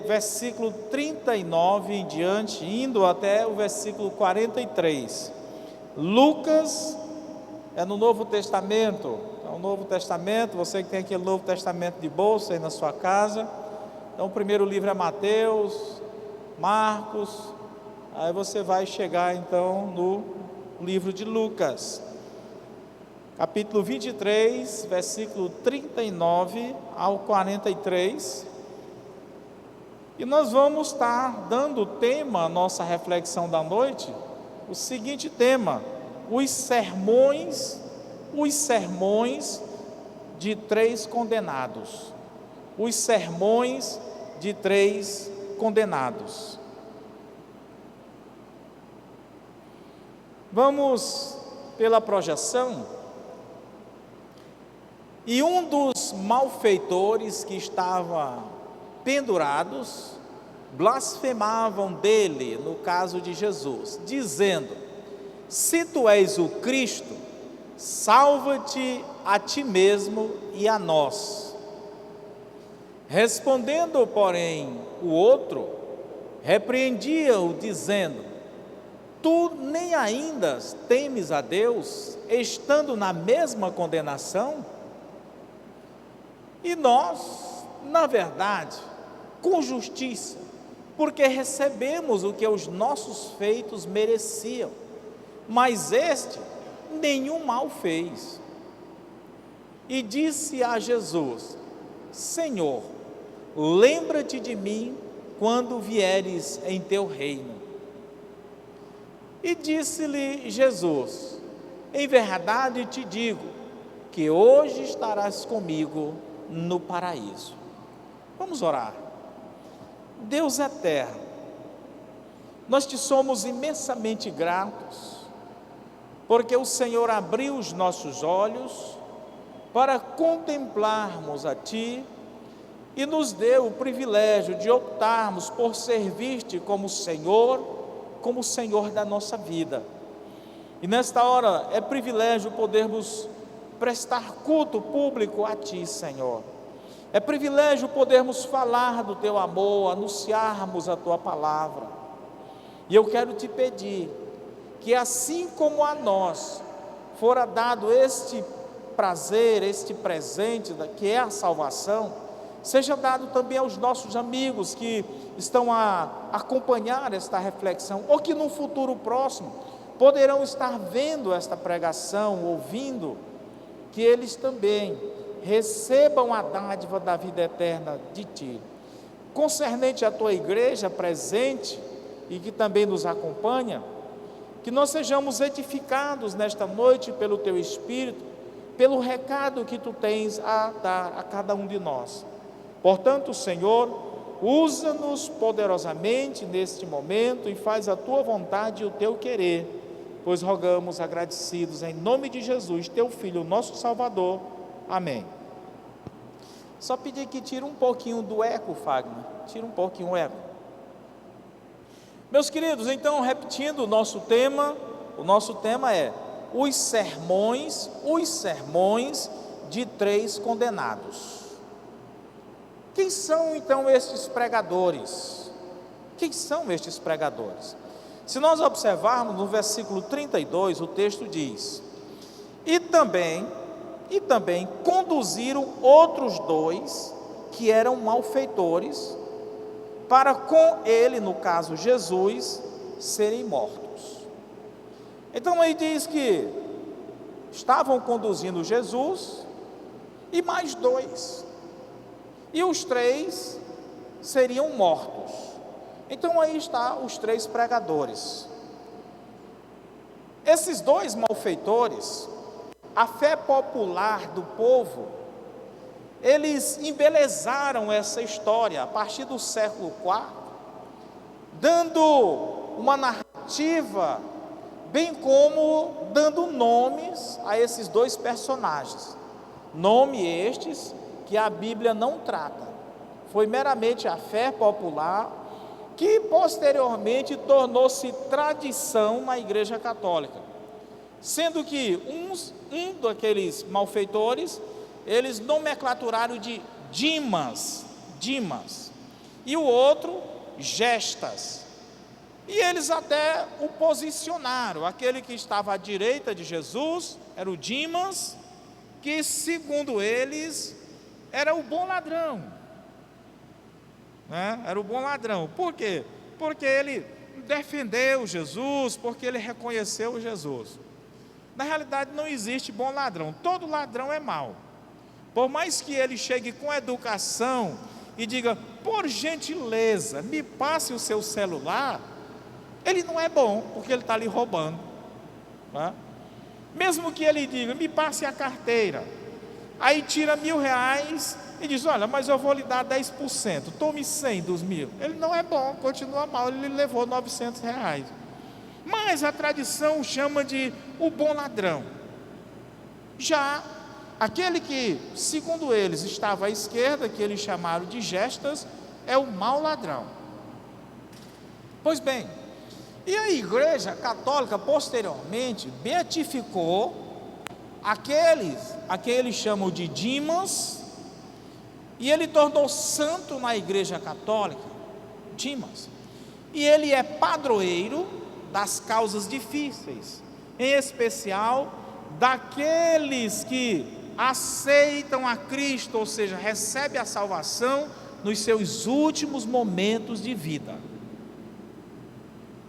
versículo 39 em diante, indo até o versículo 43. Lucas é no Novo Testamento. Então, o Novo Testamento, você que tem aquele Novo Testamento de bolsa aí na sua casa. Então, o primeiro livro é Mateus, Marcos, aí você vai chegar então no livro de Lucas, capítulo 23, versículo 39 ao 43. E nós vamos estar dando tema à nossa reflexão da noite, o seguinte tema: os sermões de três condenados. Os sermões de três condenados. Vamos pela projeção. E um dos malfeitores que estava pendurados blasfemavam dele, no caso de Jesus, dizendo: se tu és o Cristo, salva-te a ti mesmo e a nós. Respondendo, porém, o outro, repreendia-o, dizendo: tu nem ainda temes a Deus, estando na mesma condenação? E nós, na verdade, com justiça, porque recebemos o que os nossos feitos mereciam, mas este nenhum mal fez. E disse a Jesus: Senhor, lembra-te de mim quando vieres em teu reino. E disse-lhe Jesus: em verdade te digo, que hoje estarás comigo no paraíso. Vamos orar. Deus eterno, nós te somos imensamente gratos, porque o Senhor abriu os nossos olhos para contemplarmos a Ti e nos deu o privilégio de optarmos por servir-te como Senhor da nossa vida. E nesta hora é privilégio podermos prestar culto público a Ti, Senhor. É privilégio podermos falar do Teu amor, anunciarmos a Tua palavra. E eu quero Te pedir que assim como a nós fora dado este prazer, este presente que é a salvação, seja dado também aos nossos amigos que estão a acompanhar esta reflexão, ou que no futuro próximo poderão estar vendo esta pregação, ouvindo, que eles também recebam a dádiva da vida eterna de Ti. Concernente à Tua igreja presente e que também nos acompanha, que nós sejamos edificados nesta noite pelo Teu Espírito, pelo recado que Tu tens a dar a cada um de nós. Portanto, Senhor, usa-nos poderosamente neste momento e faz a Tua vontade e o Teu querer, pois rogamos agradecidos em nome de Jesus, Teu Filho, nosso Salvador. Amém. Só pedir que tire um pouquinho do eco, Fagner. Tira um pouquinho o eco. Meus queridos, então, repetindo o nosso tema é os sermões de três condenados. Quem são então estes pregadores? Quem são estes pregadores? Se nós observarmos no versículo 32, o texto diz: E também conduziram outros dois que eram malfeitores, para com ele, no caso Jesus, serem mortos. Então aí diz que estavam conduzindo Jesus e mais dois, e os três seriam mortos. Então aí está os três pregadores. Esses dois malfeitores, a fé popular do povo, eles embelezaram essa história a partir do século IV, dando uma narrativa, bem como dando nomes a esses dois personagens. Nome estes que a Bíblia não trata. Foi meramente a fé popular que posteriormente tornou-se tradição na Igreja Católica. Sendo que um daqueles malfeitores, eles nomenclaturaram de Dimas. e o outro, Gestas. E eles até o posicionaram. Aquele que estava à direita de Jesus era o Dimas, que segundo eles era o bom ladrão, né? Era o bom ladrão. Por quê? Porque ele defendeu Jesus, porque ele reconheceu Jesus. Na realidade não existe bom ladrão, todo ladrão é mau. Por mais que ele chegue com educação e diga, por gentileza, me passe o seu celular, ele não é bom, porque ele está ali roubando, tá? Mesmo que ele diga, me passe a carteira, aí tira R$1.000 e diz, olha, mas eu vou lhe dar 10%, tome 100 dos 1.000. Ele não é bom, continua mal, ele levou R$900. Mas a tradição chama de o bom ladrão. Já aquele que, segundo eles, estava à esquerda, que eles chamaram de Gestas, é o mau ladrão. Pois bem, e a Igreja Católica posteriormente beatificou aqueles a quem eles chamam de Dimas, e ele tornou santo na Igreja Católica, Dimas, e ele é padroeiro das causas difíceis, em especial daqueles que aceitam a Cristo, ou seja, recebem a salvação nos seus últimos momentos de vida.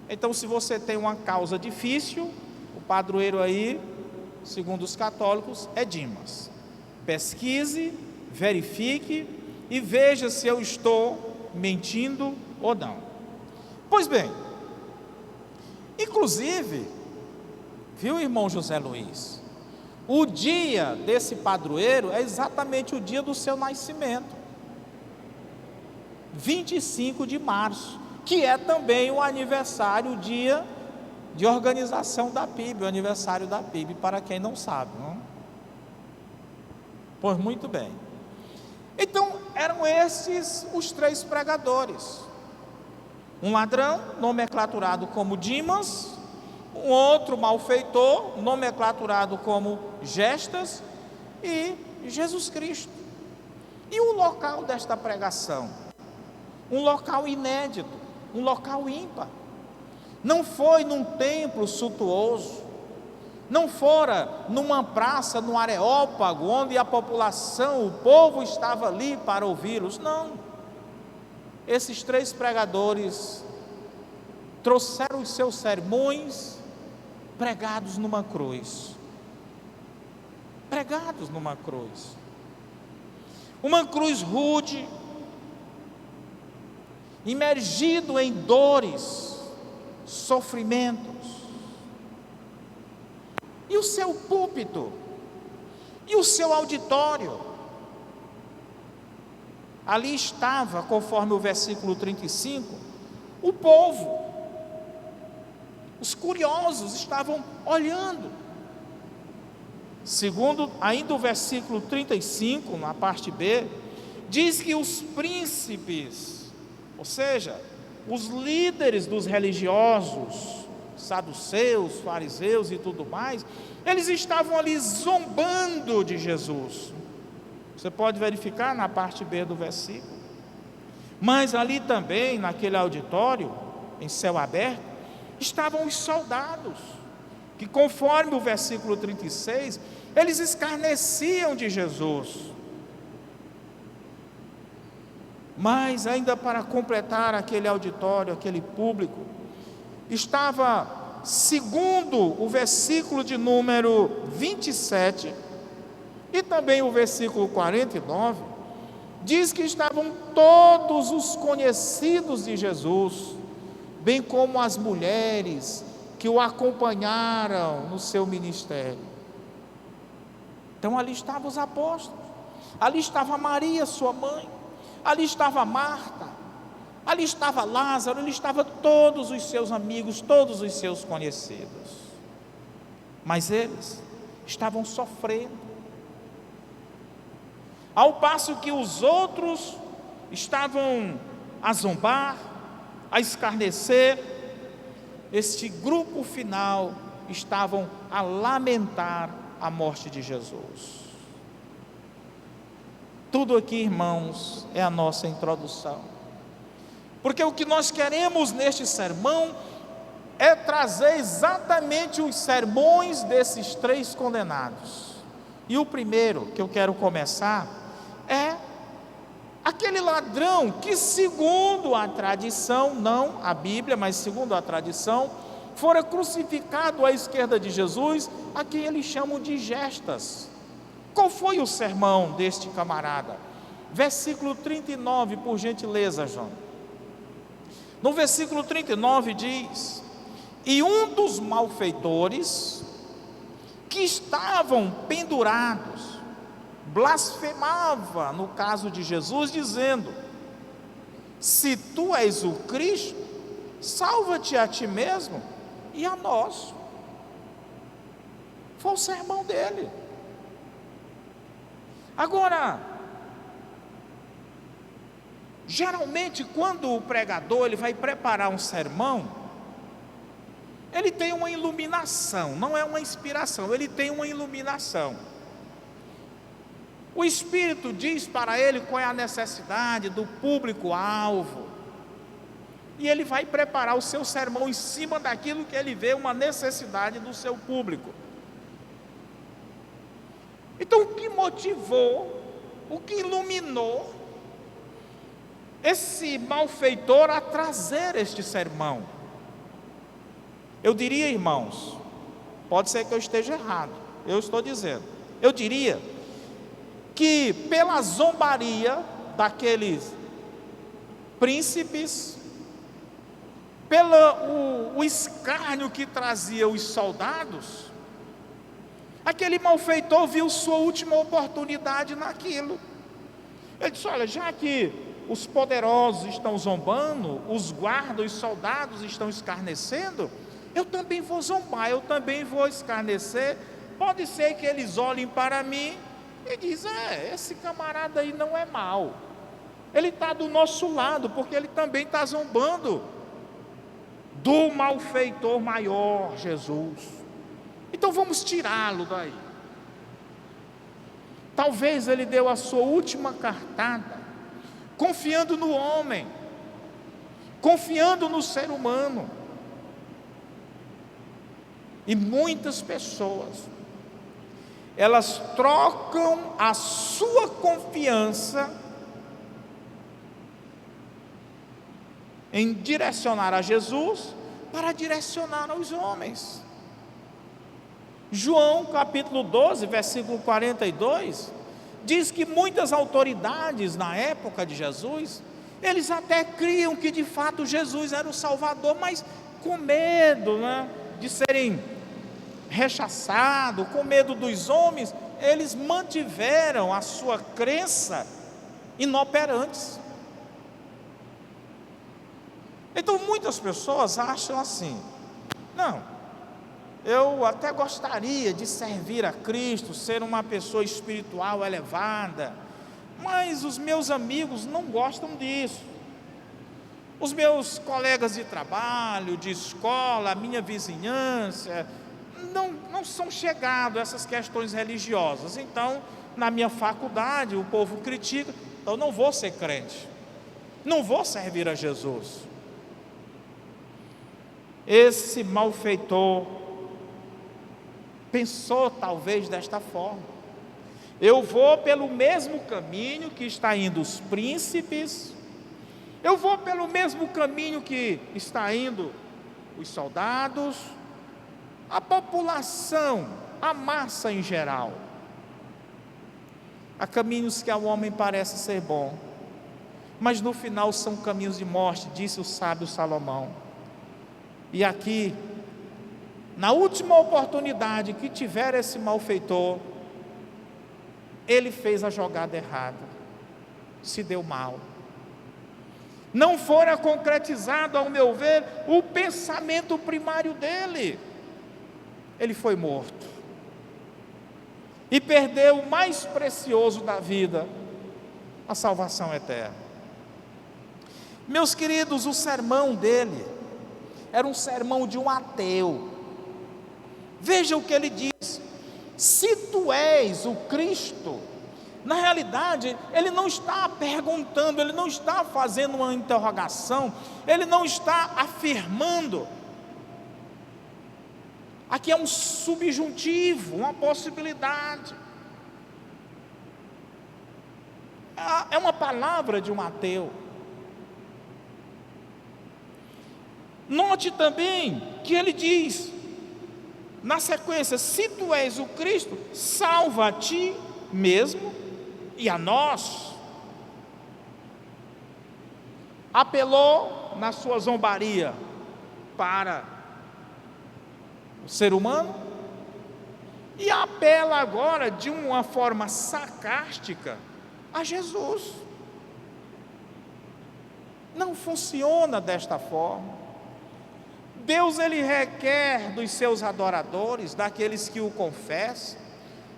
Então, se você tem uma causa difícil, o padroeiro aí, segundo os católicos, é Dimas. Pesquise, verifique e veja se eu estou mentindo ou não. Pois bem, inclusive, viu, irmão José Luiz, o dia desse padroeiro é exatamente o dia do seu nascimento, 25 de março, que é também o aniversário, o dia de organização da PIB, o aniversário da PIB, para quem não sabe, não? Pois muito bem. Então, eram esses os três pregadores. Um ladrão, nomenclaturado como Dimas, um outro malfeitor, nomenclaturado como Gestas, e Jesus Cristo. E o local desta pregação? Um local inédito, um local ímpar. Não foi num templo suntuoso, não fora numa praça, num areópago, onde a população, o povo estava ali para ouvi-los. Não. Esses três pregadores trouxeram os seus sermões pregados numa cruz. Pregados numa cruz. Uma cruz rude, imergido em dores, sofrimentos. E o seu púlpito, e o seu auditório. Ali estava, conforme o versículo 35, o povo. Os curiosos estavam olhando. Segundo ainda o versículo 35, na parte B, diz que os príncipes, ou seja, os líderes dos religiosos, saduceus, fariseus e tudo mais, eles estavam ali zombando de Jesus. Você pode verificar na parte B do versículo. Mas ali também, naquele auditório, em céu aberto, estavam os soldados, que conforme o versículo 36, eles escarneciam de Jesus. Mas ainda para completar aquele auditório, aquele público, estava, segundo o versículo de número 27, e também o versículo 49, diz que estavam todos os conhecidos de Jesus, bem como as mulheres que o acompanharam no seu ministério. Então ali estavam os apóstolos, ali estava Maria, sua mãe, ali estava Marta, ali estava Lázaro, ali estavam todos os seus amigos, todos os seus conhecidos. Mas eles estavam sofrendo. Ao passo que os outros estavam a zombar, a escarnecer, este grupo final estavam a lamentar a morte de Jesus. Tudo aqui, irmãos, é a nossa introdução. porque o que nós queremos neste sermão é trazer exatamente os sermões desses três condenados. E o primeiro que eu quero começar é aquele ladrão que, segundo a tradição, não a Bíblia, mas segundo a tradição, fora crucificado à esquerda de Jesus, a quem eles chamam de Gestas. Qual foi o sermão deste camarada? Versículo 39, por gentileza, João. No versículo 39 diz: e um dos malfeitores que estavam pendurados blasfemava, no caso de Jesus, dizendo: se tu és o Cristo, salva-te a ti mesmo e a nós. Foi o sermão dele. Agora, geralmente quando o pregador ele vai preparar um sermão, ele tem uma iluminação, não é uma inspiração, ele tem uma iluminação. O Espírito diz para ele qual é a necessidade do público-alvo, e ele vai preparar o seu sermão em cima daquilo que ele vê uma necessidade do seu público. Então, o que motivou, o que iluminou esse malfeitor a trazer este sermão? Eu diria, irmãos, pode ser que eu esteja errado, eu estou dizendo, eu diria que pela zombaria daqueles príncipes, pelo o escárnio que trazia os soldados, aquele malfeitor viu sua última oportunidade naquilo. Ele disse: olha, já que os poderosos estão zombando, os guardas, os soldados estão escarnecendo, eu também vou zombar, eu também vou escarnecer. Pode ser que eles olhem para mim e dizem: esse camarada aí não é mau, ele está do nosso lado, porque ele também está zombando do malfeitor maior, Jesus. Então vamos tirá-lo daí. Talvez ele deu a sua última cartada, confiando no homem, confiando no ser humano. E muitas pessoas, elas trocam a sua confiança em direcionar a Jesus para direcionar aos homens. João capítulo 12, versículo 42, diz que muitas autoridades na época de Jesus, eles até criam que de fato Jesus era o Salvador, mas com medo, de serem rechaçados, com medo dos homens, eles mantiveram a sua crença inoperantes. Então muitas pessoas acham assim: não, eu até gostaria de servir a Cristo, ser uma pessoa espiritual elevada, mas os meus amigos não gostam disso. Os meus colegas de trabalho, de escola, a minha vizinhança, não são chegados a essas questões religiosas. Então, na minha faculdade, o povo critica, então eu não vou ser crente, não vou servir a Jesus. Esse malfeitor pensou talvez desta forma: eu vou pelo mesmo caminho que está indo os príncipes, eu vou pelo mesmo caminho que está indo os soldados, a população, a massa em geral. Há caminhos que ao homem parece ser bom, mas no final são caminhos de morte, disse o sábio Salomão. E aqui, na última oportunidade que tiver esse malfeitor, ele fez a jogada errada, se deu mal. Não fora concretizado, ao meu ver, o pensamento primário dele. Ele foi morto e perdeu o mais precioso da vida, a salvação eterna. Meus queridos, o sermão dele era um sermão de um ateu. Veja o que ele diz: se tu és o Cristo, Na realidade, ele não está perguntando, ele não está fazendo uma interrogação, ele não está afirmando. Aqui é um subjuntivo, uma possibilidade. É uma palavra de um ateu. Note também que ele diz, na sequência: se tu és o Cristo, salva a ti mesmo e a nós. Apelou na sua zombaria para o ser humano e apela agora de uma forma sarcástica a Jesus. Não funciona desta forma. Deus, ele requer dos seus adoradores, daqueles que o confessam,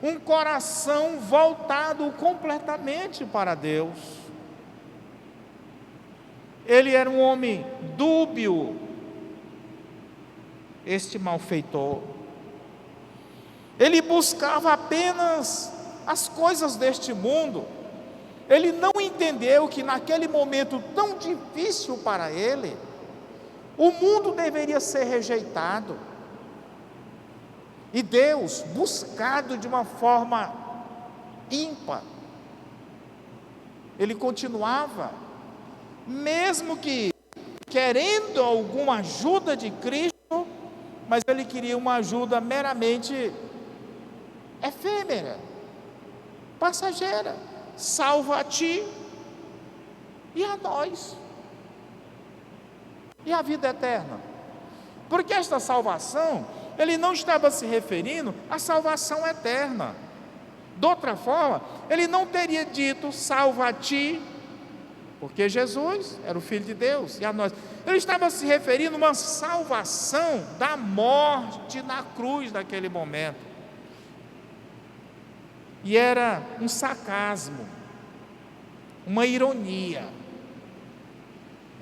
um coração voltado completamente para Deus. Ele era um homem dúbio, este malfeitor. Ele buscava apenas as coisas deste mundo. Ele não entendeu que naquele momento tão difícil para ele, o mundo deveria ser rejeitado e Deus buscado de uma forma ímpar. Ele continuava, mesmo que querendo alguma ajuda de Cristo, mas ele queria uma ajuda meramente efêmera, passageira. Salva a ti e a nós, e a vida eterna. Porque esta salvação, ele não estava se referindo à salvação eterna. De outra forma, ele não teria dito salva a ti, porque Jesus era o Filho de Deus e a nós. Ele estava se referindo a uma salvação da morte na cruz naquele momento. E era um sarcasmo, uma ironia,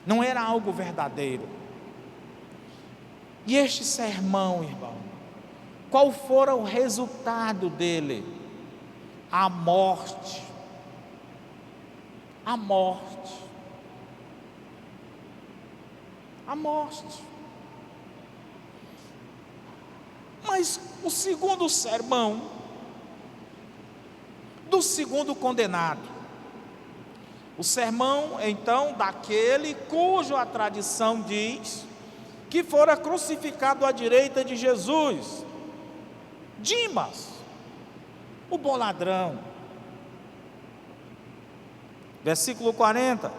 não era algo verdadeiro. E este sermão, irmão, qual fora o resultado dele? A morte. A morte. A morte. Mas o segundo sermão do segundo condenado, o sermão então daquele cujo a tradição diz que fora crucificado à direita de Jesus, Dimas, o bom ladrão. Versículo 40.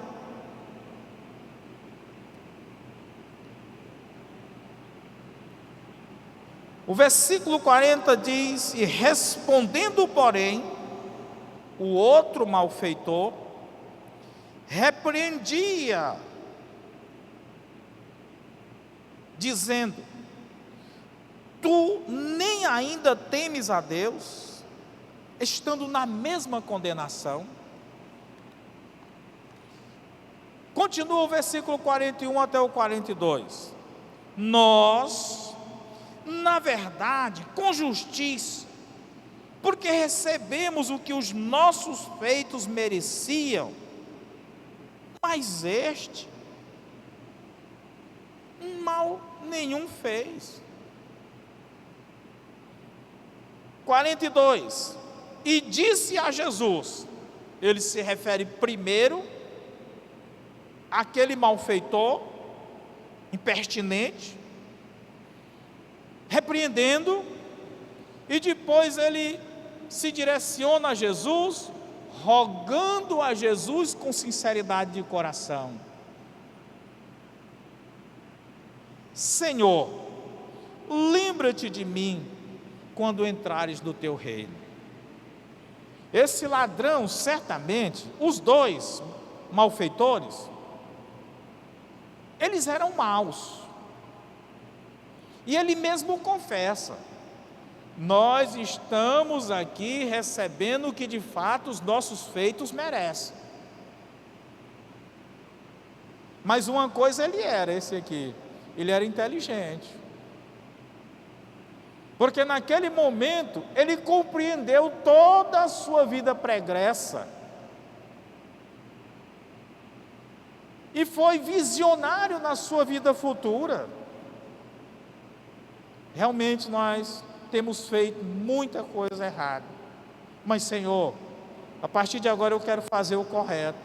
O versículo 40 diz: e respondendo, porém, o outro malfeitor repreendia, dizendo: tu nem ainda temes a Deus, estando na mesma condenação. Continua o versículo 41 até o 42. Nós, na verdade, com justiça, porque recebemos o que os nossos feitos mereciam, mas este mal nenhum fez. 42. E disse a Jesus, ele se refere primeiro àquele malfeitor, impertinente, repreendendo, e depois ele se direciona a Jesus, rogando a Jesus com sinceridade de coração: Senhor, lembra-te de mim quando entrares no teu reino. Esse ladrão, certamente, os dois malfeitores, eles eram maus, e ele mesmo confessa: nós estamos aqui recebendo o que de fato os nossos feitos merecem. Mas uma coisa ele era, esse aqui, ele era inteligente. Porque naquele momento ele compreendeu toda a sua vida pregressa e foi visionário na sua vida futura. Realmente nós temos feito muita coisa errada, mas Senhor, a partir de agora eu quero fazer o correto.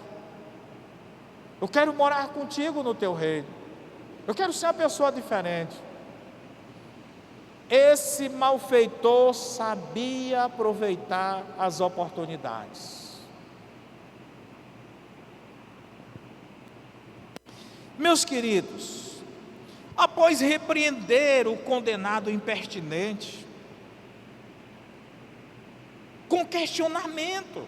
Eu quero morar contigo no teu reino. Eu quero ser uma pessoa diferente. Esse malfeitor sabia aproveitar as oportunidades. Meus queridos, após repreender o condenado impertinente, com questionamento,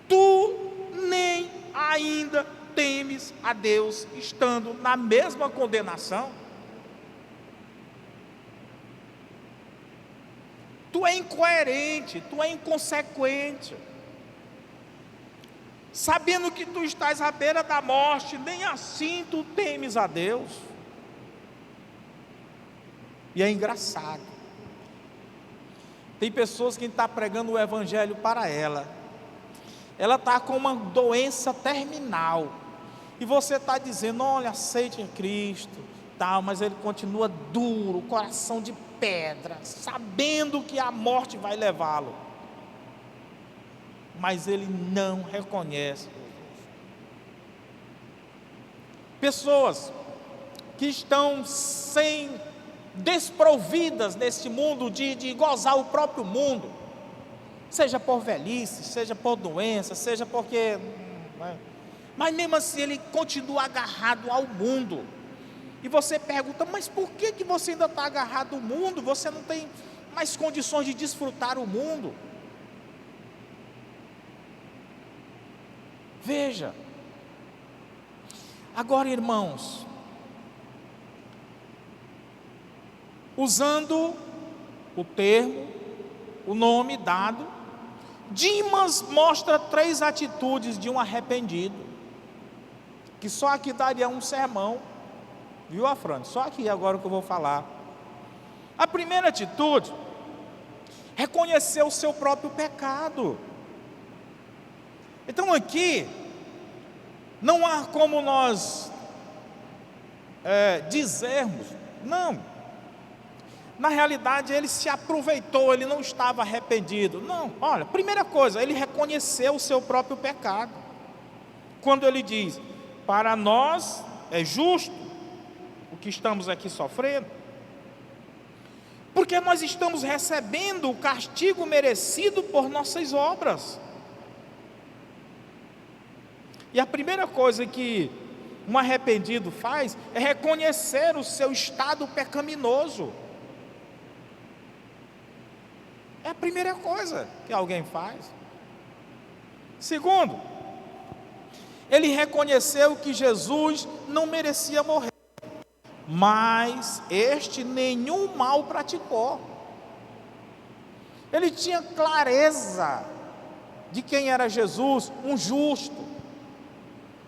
tu nem ainda temes a Deus, estando na mesma condenação? Tu é incoerente, tu é inconsequente, sabendo que tu estás à beira da morte, nem assim tu temes a Deus. E é engraçado, tem pessoas que estão pregando o evangelho para ela está com uma doença terminal, e você está dizendo, olha, aceite Cristo, tal, mas ele continua duro, coração de pedra, sabendo que a morte vai levá-lo, mas ele não reconhece Jesus. Pessoas que estão desprovidas nesse mundo de gozar o próprio mundo, seja por velhice, seja por doença, seja porque, mas mesmo assim ele continua agarrado ao mundo. E você pergunta, mas por que você ainda está agarrado ao mundo? Você não tem mais condições de desfrutar o mundo? Veja, agora, irmãos, usando o termo, o nome dado, Dimas mostra 3 atitudes de um arrependido, que só aqui daria um sermão, viu, Afrânio? Só aqui agora que eu vou falar. A primeira atitude, reconhecer o seu próprio pecado. Então aqui, não há como nós dizermos, não, na realidade ele se aproveitou, ele não estava arrependido. Não, olha, primeira coisa, ele reconheceu o seu próprio pecado. Quando ele diz, para nós é justo o que estamos aqui sofrendo, porque nós estamos recebendo o castigo merecido por nossas obras. E a primeira coisa que um arrependido faz é reconhecer o seu estado pecaminoso. É a primeira coisa que alguém faz. Segundo, ele reconheceu que Jesus não merecia morrer, mas este nenhum mal praticou. Ele tinha clareza de quem era Jesus, um justo,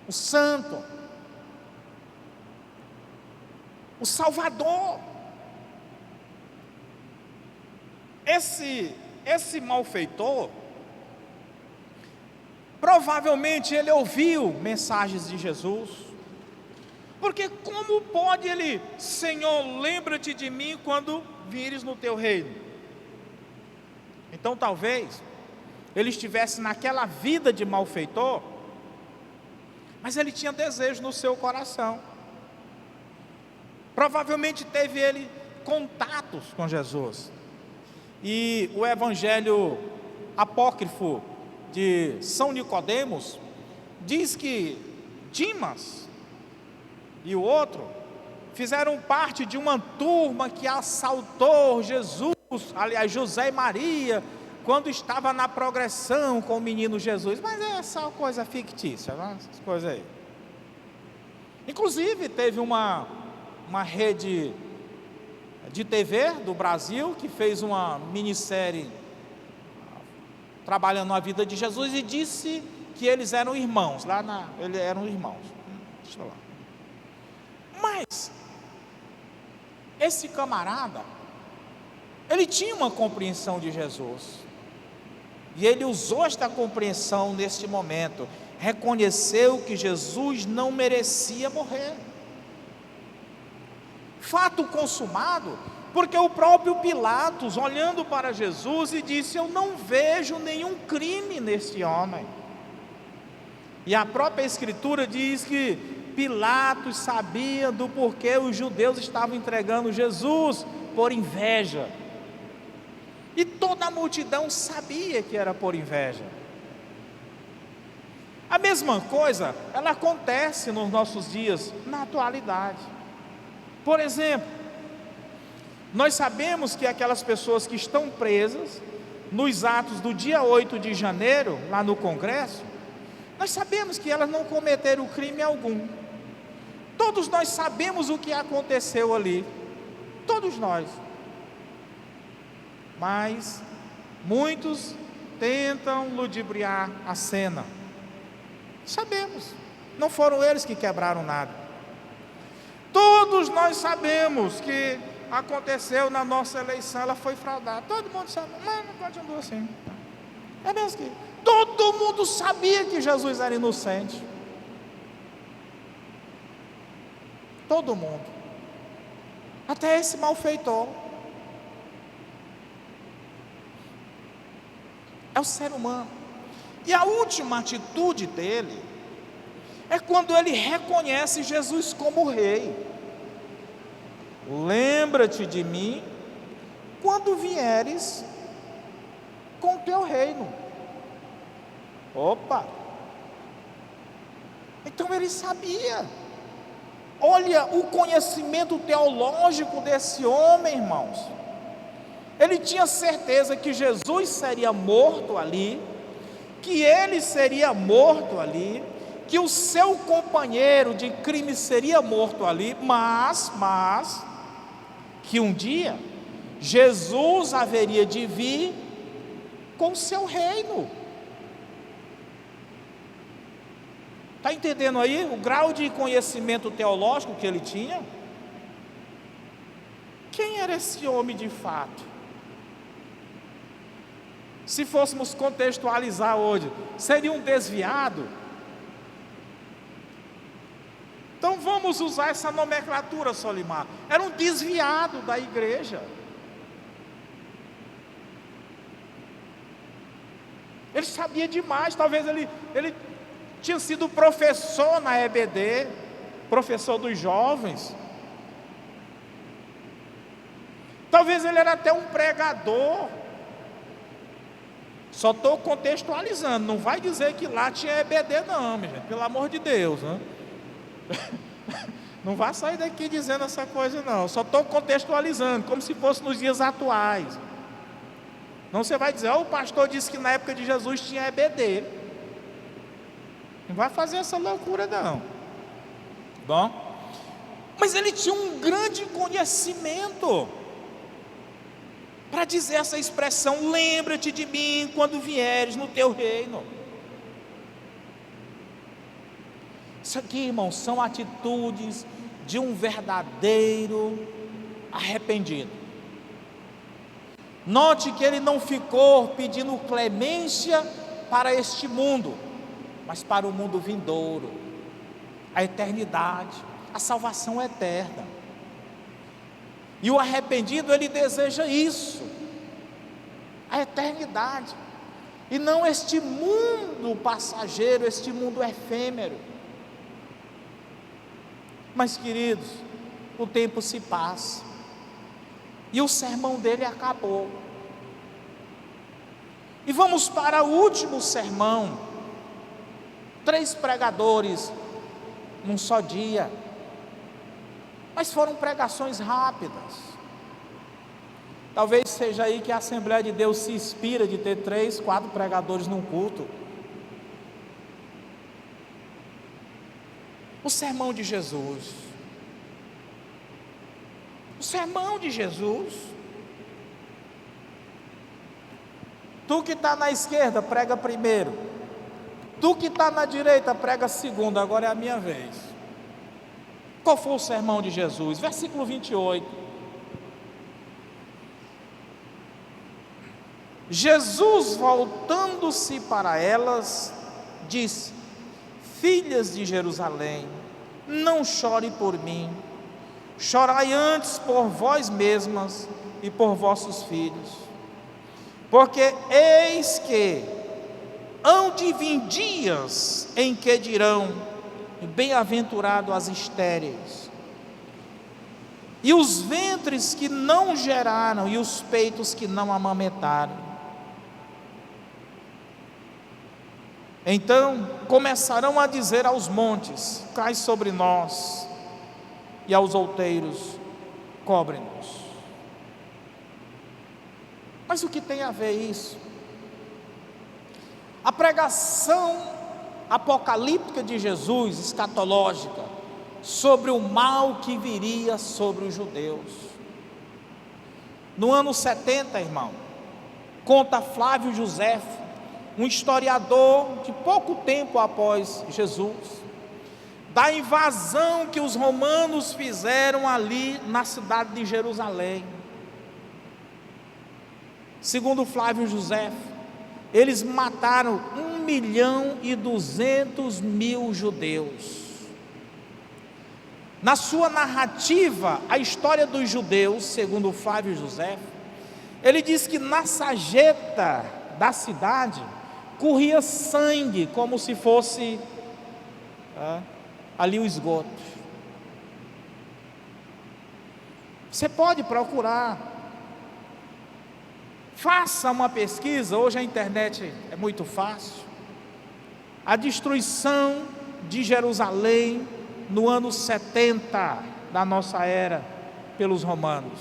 o santo, o Salvador. Esse malfeitor, provavelmente ele ouviu mensagens de Jesus, porque como pode ele, Senhor, lembra-te de mim quando vires no teu reino? Então talvez ele estivesse naquela vida de malfeitor, mas ele tinha desejo no seu coração. Provavelmente teve ele contatos com Jesus. E o evangelho apócrifo de São Nicodemos diz que Dimas e o outro fizeram parte de uma turma que assaltou Jesus, aliás, José e Maria, quando estava na progressão com o menino Jesus. Mas é só coisa fictícia, né? Essas coisas aí. Inclusive teve uma rede de TV do Brasil que fez uma minissérie trabalhando a vida de Jesus e disse que eles eram irmãos, eles eram irmãos. Deixa lá. Mas esse camarada, Ele tinha uma compreensão de Jesus, e ele usou esta compreensão neste momento, reconheceu que Jesus não merecia morrer. Fato consumado, porque o próprio Pilatos, olhando para Jesus, e disse: eu não vejo nenhum crime neste homem. E a própria Escritura diz que Pilatos sabia do porquê os judeus estavam entregando Jesus, por inveja. E toda a multidão sabia que era por inveja. A mesma coisa, ela acontece nos nossos dias, na atualidade. Por exemplo, nós sabemos que aquelas pessoas que estão presas, nos atos do dia 8 de janeiro, lá no Congresso, nós sabemos que elas não cometeram crime algum. Todos nós sabemos o que aconteceu ali, todos nós. Mas muitos tentam ludibriar a cena. Sabemos, não foram eles que quebraram nada. Todos nós sabemos que aconteceu na nossa eleição, ela foi fraudada. Todo mundo sabe, mas não continua assim. É mesmo que todo mundo sabia que Jesus era inocente. Todo mundo. Até esse malfeitor. É o ser humano. E a última atitude dele é quando ele reconhece Jesus como rei. Lembra-te de mim quando vieres com o teu reino. Opa! Então ele sabia. Olha o conhecimento teológico desse homem, irmãos. Ele tinha certeza que Jesus seria morto ali, que ele seria morto ali, que o seu companheiro de crime seria morto ali, mas que um dia Jesus haveria de vir com o seu reino. Está entendendo aí o grau de conhecimento teológico que ele tinha? Quem era esse homem de fato? Se fôssemos contextualizar hoje, seria um desviado? Então vamos usar essa nomenclatura, Solimar. Era um desviado da igreja. Ele sabia demais, talvez ele tinha sido professor na EBD, professor dos jovens. Talvez ele era até um pregador. Só estou contextualizando, não vai dizer que lá tinha EBD não, minha gente, pelo amor de Deus, né? Não vai sair daqui dizendo essa coisa não, só estou contextualizando, como se fosse nos dias atuais. Não, você vai dizer, o pastor disse que na época de Jesus tinha EBD. Não vai fazer essa loucura não. Bom, mas ele tinha um grande conhecimento para dizer essa expressão: lembra-te de mim quando vieres no teu reino. Isso aqui, irmãos, são atitudes de um verdadeiro arrependido. Note que ele não ficou pedindo clemência para este mundo, mas para o mundo vindouro, a eternidade, a salvação eterna. E o arrependido, ele deseja isso, a eternidade, e não este mundo passageiro, este mundo efêmero. Mas, queridos, o tempo se passa, e o sermão dele acabou. E vamos para o último sermão. 3 pregadores num só dia, mas foram pregações rápidas. Talvez seja aí que a Assembleia de Deus se inspira de ter 3, 4 pregadores num culto. O sermão de Jesus. O sermão de Jesus. Tu que está na esquerda, prega primeiro. Tu que está na direita, prega segundo. Agora é a minha vez. Qual foi o sermão de Jesus? Versículo 28. Jesus, voltando-se para elas, disse: filhas de Jerusalém, não chore por mim, chorai antes por vós mesmas e por vossos filhos, porque eis que hão de vir dias em que dirão: bem-aventurado as estéreis, e os ventres que não geraram, e os peitos que não amamentaram. Então começarão a dizer aos montes: cai sobre nós, e aos outeiros: cobre-nos. Mas o que tem a ver isso? A pregação apocalíptica de Jesus, escatológica, sobre o mal que viria sobre os judeus. No ano 70, irmão, conta Flávio Josefo, um historiador de pouco tempo após Jesus, da invasão que os romanos fizeram ali na cidade de Jerusalém. Segundo Flávio Josefo, eles mataram 1.200.000 judeus. Na sua narrativa, a história dos judeus, segundo Flávio Josefo, ele diz que na sarjeta da cidade corria sangue, como se fosse ali o esgoto. Você pode procurar, faça uma pesquisa, hoje a internet é muito fácil. A destruição de Jerusalém no ano 70 da nossa era pelos romanos.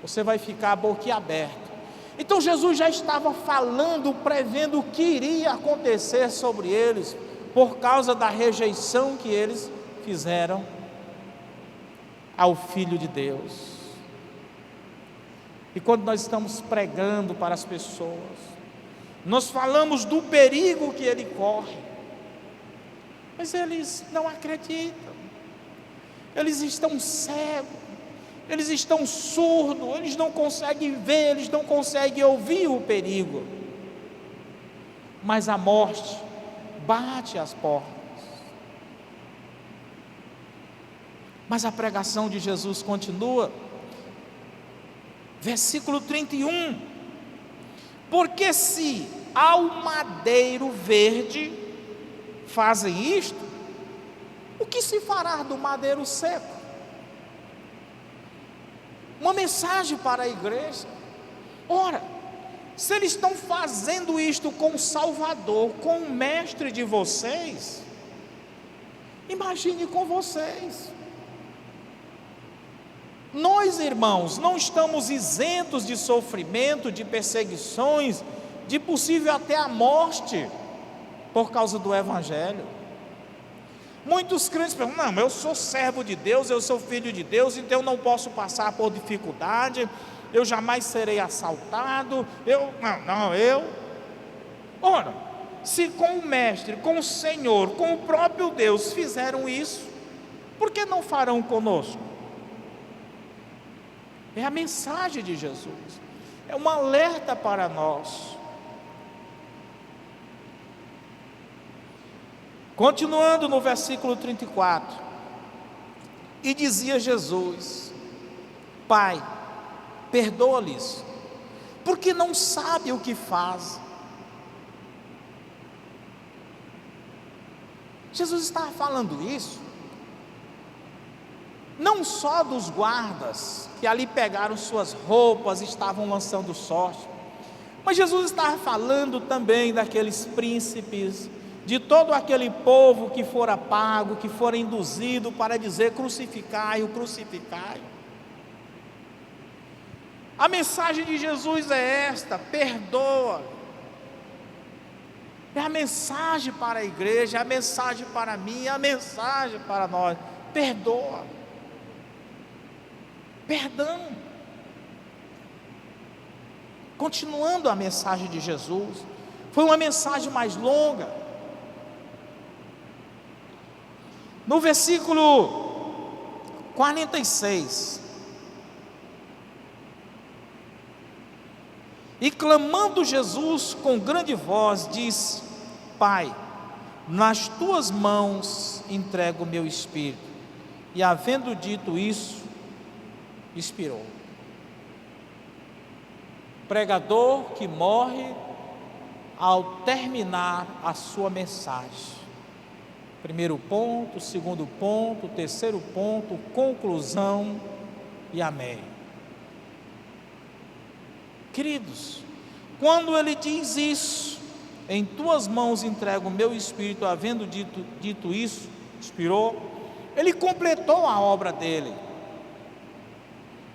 Você vai ficar boquiaberto. Então Jesus já estava falando, prevendo o que iria acontecer sobre eles, por causa da rejeição que eles fizeram ao Filho de Deus. E quando nós estamos pregando para as pessoas, nós falamos do perigo que ele corre, mas eles não acreditam, eles estão cegos, eles estão surdos, eles não conseguem ver, eles não conseguem ouvir o perigo. Mas a morte bate às portas. Mas a pregação de Jesus continua. Versículo 31. Porque se ao madeiro verde fazem isto, o que se fará do madeiro seco? Uma mensagem para a igreja. Ora, se eles estão fazendo isto com o Salvador, com o Mestre de vocês, imagine com vocês. Nós, irmãos, não estamos isentos de sofrimento, de perseguições, de possível até a morte, por causa do Evangelho. Muitos crentes perguntam: não, eu sou servo de Deus, eu sou filho de Deus, então eu não posso passar por dificuldade, eu jamais serei assaltado, Ora, se com o Mestre, com o Senhor, com o próprio Deus fizeram isso, por que não farão conosco? É a mensagem de Jesus, é um alerta para nós. Continuando no versículo 34, e dizia Jesus: Pai, perdoa-lhes, porque não sabe o que faz. Jesus estava falando isso, não só dos guardas, que ali pegaram suas roupas e estavam lançando sorte, mas Jesus estava falando também daqueles príncipes, de todo aquele povo que fora pago, que fora induzido para dizer: crucificai-o, crucificai-o. A mensagem de Jesus é esta: perdoa. É a mensagem para a igreja, é a mensagem para mim, é a mensagem para nós: perdoa. Perdão. Continuando a mensagem de Jesus, foi uma mensagem mais longa. No versículo 46, E clamando Jesus com grande voz, disse: Pai, nas tuas mãos entrego o meu espírito. E havendo dito isso, expirou. Pregador que morre ao terminar a sua mensagem. Primeiro ponto, segundo ponto, terceiro ponto, conclusão e amém. Queridos, quando ele diz isso, em tuas mãos entrego o meu espírito, havendo dito isso, expirou, ele completou a obra dele.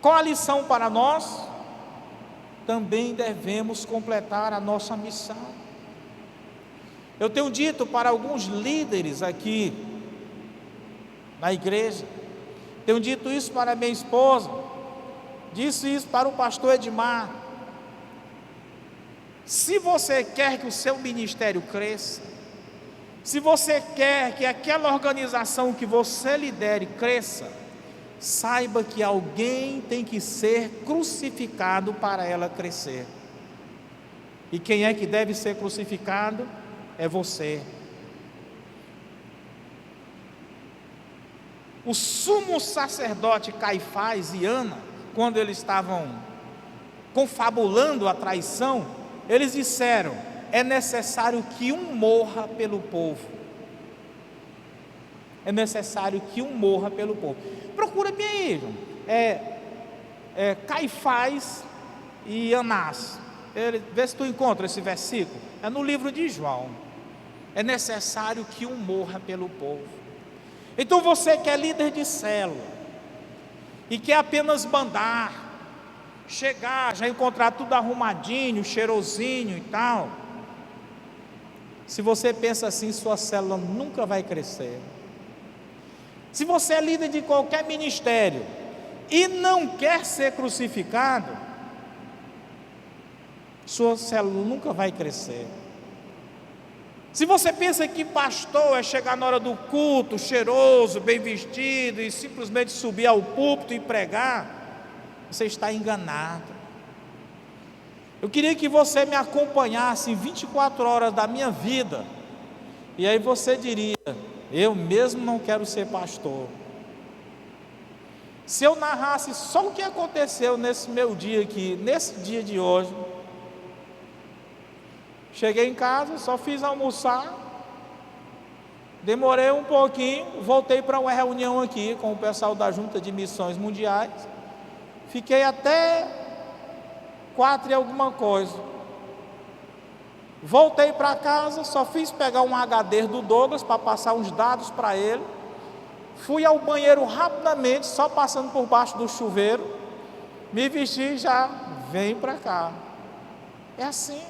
Qual a lição para nós? Também devemos completar a nossa missão. Eu tenho dito para alguns líderes aqui na igreja, tenho dito isso para minha esposa, disse isso para o pastor Edmar. Se você quer que o seu ministério cresça, se você quer que aquela organização que você lidere cresça, saiba que alguém tem que ser crucificado para ela crescer. E quem é que deve ser crucificado? É você. O sumo sacerdote Caifás e Ana, quando eles estavam confabulando a traição, eles disseram: é necessário que um morra pelo povo. É necessário que um morra pelo povo. Procura bem aí, Caifás e Anás. Vê se tu encontra esse versículo. É no livro de João. É necessário que um morra pelo povo. Então você que é líder de célula e quer apenas mandar, chegar, já encontrar tudo arrumadinho, cheirosinho e tal, se você pensa assim, sua célula nunca vai crescer. Se você é líder de qualquer ministério e não quer ser crucificado, sua célula nunca vai crescer. Se você pensa que pastor é chegar na hora do culto, cheiroso, bem vestido, e simplesmente subir ao púlpito e pregar, você está enganado. Eu queria que você me acompanhasse em 24 horas da minha vida, e aí você diria: eu mesmo não quero ser pastor. Se eu narrasse só o que aconteceu nesse meu dia aqui, nesse dia de hoje, cheguei em casa, só fiz almoçar, demorei um pouquinho, voltei para uma reunião aqui com o pessoal da Junta de Missões Mundiais, fiquei até 4 e alguma coisa, voltei para casa, só fiz pegar um HD do Douglas para passar uns dados para ele, fui ao banheiro rapidamente, só passando por baixo do chuveiro, me vesti e já vem para cá. É assim.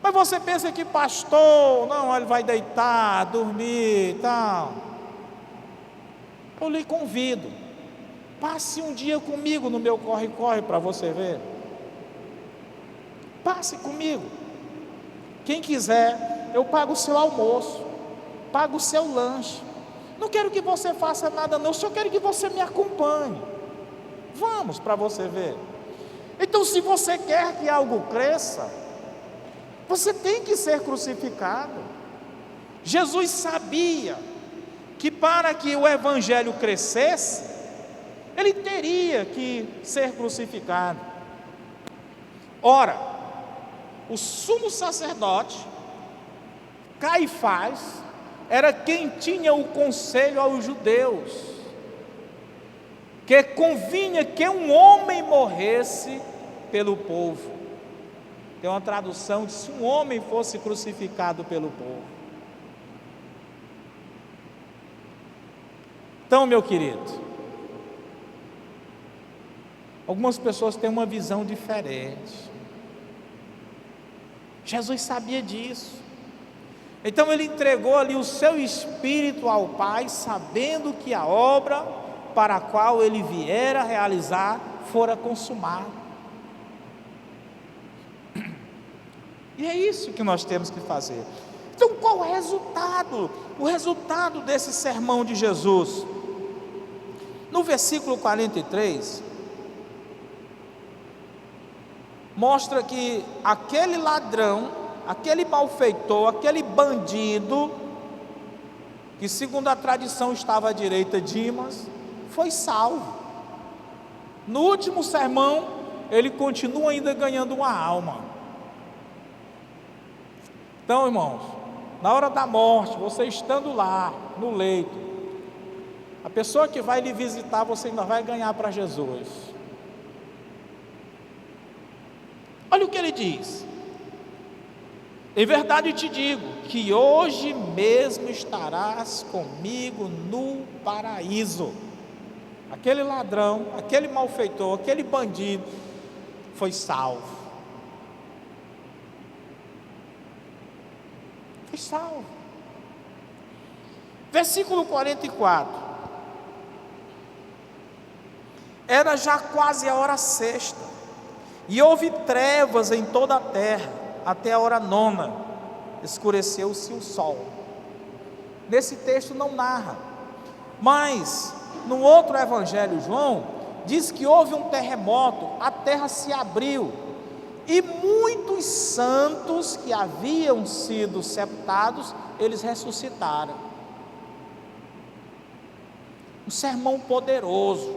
Mas você pensa que pastor, não, ele vai deitar, dormir e tal. Eu lhe convido, passe um dia comigo no meu corre-corre para você ver. Passe comigo. Quem quiser, eu pago o seu almoço, pago o seu lanche. Não quero que você faça nada não, só quero que você me acompanhe. Vamos para você ver. Então, se você quer que algo cresça, você tem que ser crucificado. Jesus sabia que para que o evangelho crescesse, ele teria que ser crucificado. Ora, o sumo sacerdote Caifás era quem tinha o conselho aos judeus, que convinha que um homem morresse pelo povo. Tem uma tradução de se um homem fosse crucificado pelo povo. Então, meu querido, algumas pessoas têm uma visão diferente. Jesus sabia disso. Então ele entregou ali o seu espírito ao Pai, sabendo que a obra para a qual ele viera realizar fora consumada. E é isso que nós temos que fazer. Então, qual o resultado? O resultado desse sermão de Jesus? No versículo 43, mostra que aquele ladrão, aquele malfeitor, aquele bandido, que segundo a tradição estava à direita de Dimas, foi salvo. No último sermão, ele continua ainda ganhando uma alma. Então, irmãos, na hora da morte, você estando lá, no leito, a pessoa que vai lhe visitar, você ainda vai ganhar para Jesus. Olha o que ele diz: em verdade te digo, que hoje mesmo estarás comigo no paraíso. Aquele ladrão, aquele malfeitor, aquele bandido, foi salvo. Foi salvo. Versículo 44. Era já quase a hora sexta, e houve trevas em toda a terra, até a hora nona, escureceu-se o sol. Nesse texto não narra, mas no outro evangelho, João, diz que houve um terremoto, a terra se abriu, e muitos santos que haviam sido sepultados, eles ressuscitaram. Um sermão poderoso,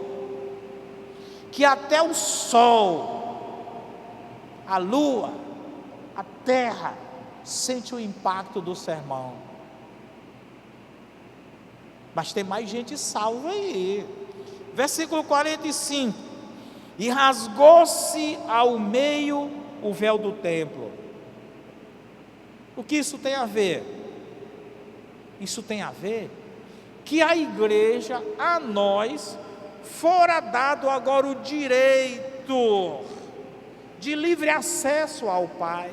que até o sol, a lua, a terra, sente o impacto do sermão. Mas tem mais gente salva aí. Versículo 45. E rasgou-se ao meio o véu do templo. O que isso tem a ver? Isso tem a ver que a igreja, a nós, fora dado agora o direito de livre acesso ao Pai.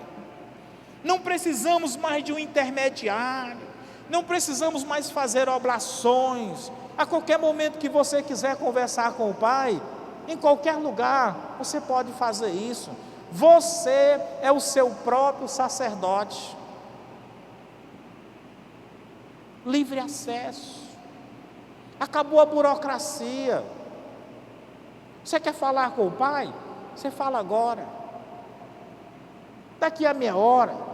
Não precisamos mais de um intermediário. Não precisamos mais fazer oblações. A qualquer momento que você quiser conversar com o Pai, em qualquer lugar, você pode fazer isso. Você é o seu próprio sacerdote. Livre acesso. Acabou a burocracia. Você quer falar com o Pai? Você fala agora. Daqui a meia hora.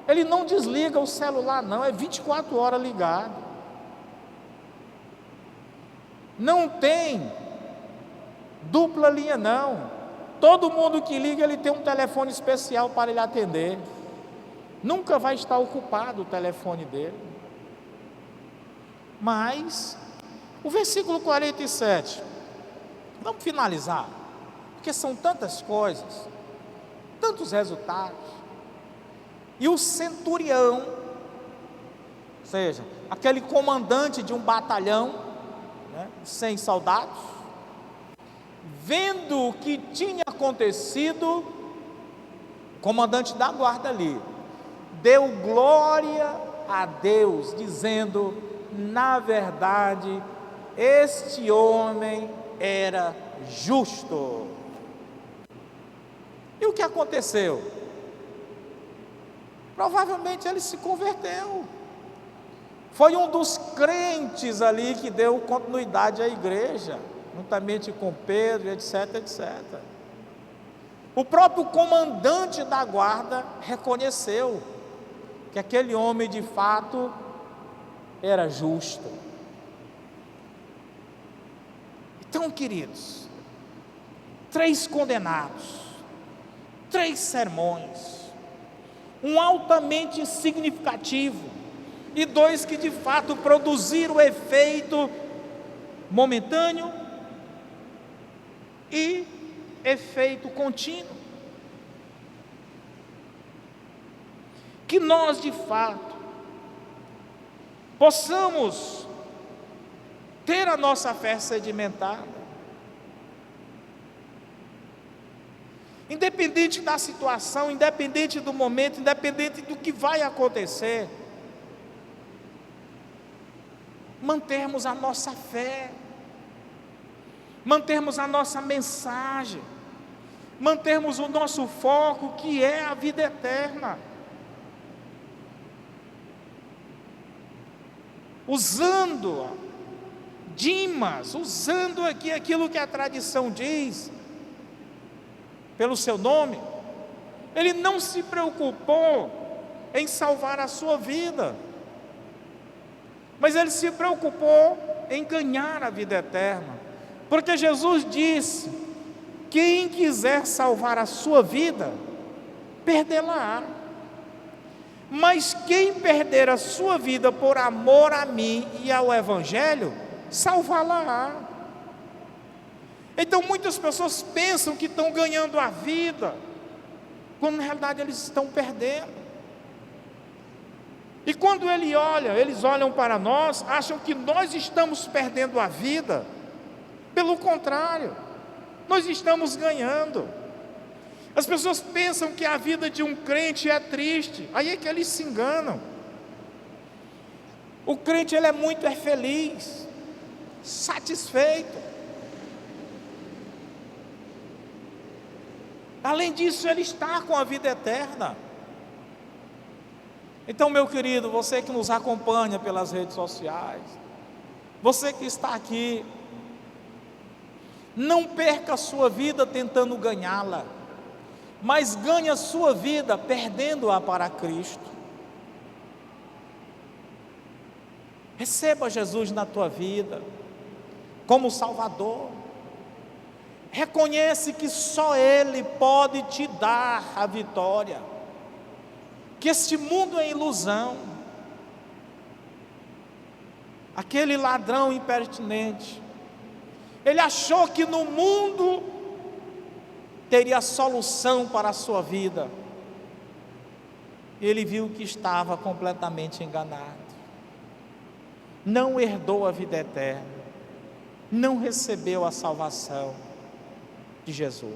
Ele não desliga o celular não, é 24 horas ligado. Não tem dupla linha não. Todo mundo que liga, ele tem um telefone especial para ele atender. Nunca vai estar ocupado o telefone dele. Mas, o versículo 47, vamos finalizar, porque são tantas coisas, tantos resultados. E o centurião, ou seja, aquele comandante de um batalhão, 100 soldados, vendo o que tinha acontecido, o comandante da guarda ali, deu glória a Deus, dizendo: na verdade, este homem era justo. E o que aconteceu? Provavelmente ele se converteu. Foi um dos crentes ali que deu continuidade à igreja, juntamente com Pedro, etc, etc. O próprio comandante da guarda reconheceu que aquele homem de fato era justo. Então, queridos, 3 condenados, 3 sermões, um altamente significativo, e 2 que de fato produziram efeito momentâneo e efeito contínuo. Que nós de fato possamos ter a nossa fé sedimentada, independente da situação, independente do momento, independente do que vai acontecer, mantermos a nossa fé, mantermos a nossa mensagem, mantermos o nosso foco, que é a vida eterna, usando Dimas, usando aqui aquilo que a tradição diz, pelo seu nome. Ele não se preocupou em salvar a sua vida, mas ele se preocupou em ganhar a vida eterna, porque Jesus disse: quem quiser salvar a sua vida, perdê-la-á, mas quem perder a sua vida por amor a mim e ao Evangelho, salvá-la-á. Então muitas pessoas pensam que estão ganhando a vida, quando na realidade eles estão perdendo. E quando eles olham para nós, acham que nós estamos perdendo a vida. Pelo contrário, nós estamos ganhando. As pessoas pensam que a vida de um crente é triste, aí é que eles se enganam. O crente ele é muito feliz, satisfeito. Além disso, ele está com a vida eterna. Então, meu querido, você que nos acompanha pelas redes sociais, você que está aqui, não perca a sua vida tentando ganhá-la, mas ganhe a sua vida perdendo-a para Cristo. Receba Jesus na tua vida como Salvador. Reconhece que só Ele pode te dar a vitória, que este mundo é ilusão. Aquele ladrão impertinente, ele achou que no mundo teria solução para a sua vida. Ele viu que estava completamente enganado. Não herdou a vida eterna, não recebeu a salvação de Jesus.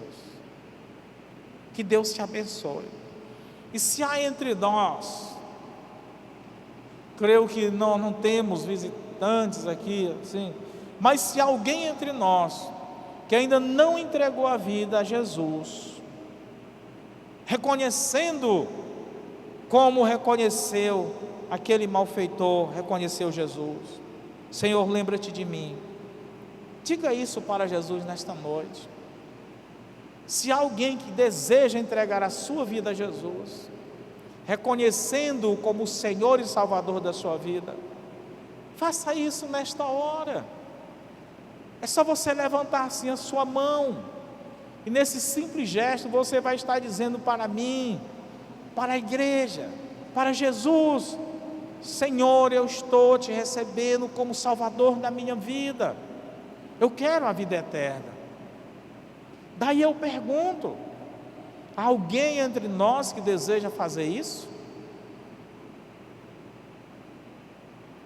Que Deus te abençoe. E se há entre nós, creio que não temos visitantes aqui, assim, mas se alguém entre nós que ainda não entregou a vida a Jesus, reconhecendo como reconheceu aquele malfeitor, reconheceu Jesus: Senhor, lembra-te de mim. Diga isso para Jesus nesta noite. Se há alguém que deseja entregar a sua vida a Jesus, reconhecendo-o como o Senhor e Salvador da sua vida, faça isso nesta hora. É só você levantar assim a sua mão, e nesse simples gesto você vai estar dizendo para mim, para a igreja, para Jesus: Senhor, eu estou te recebendo como Salvador da minha vida, eu quero a vida eterna. Daí eu pergunto: há alguém entre nós que deseja fazer isso?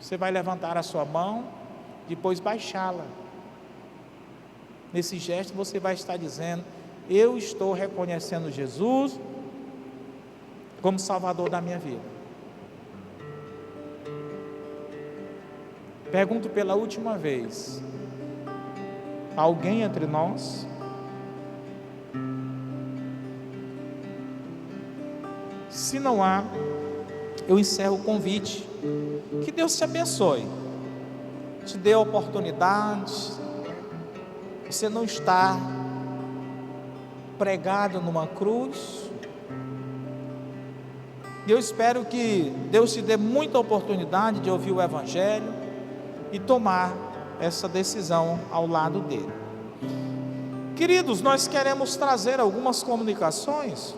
Você vai levantar a sua mão, depois baixá-la. Nesse gesto você vai estar dizendo: eu estou reconhecendo Jesus como Salvador da minha vida. Pergunto pela última vez: há alguém entre nós? Se não há, eu encerro o convite. Que Deus te abençoe, te dê a oportunidade. Você não está pregado numa cruz. Eu espero que Deus te dê muita oportunidade de ouvir o Evangelho e tomar essa decisão ao lado dele. Queridos, nós queremos trazer algumas comunicações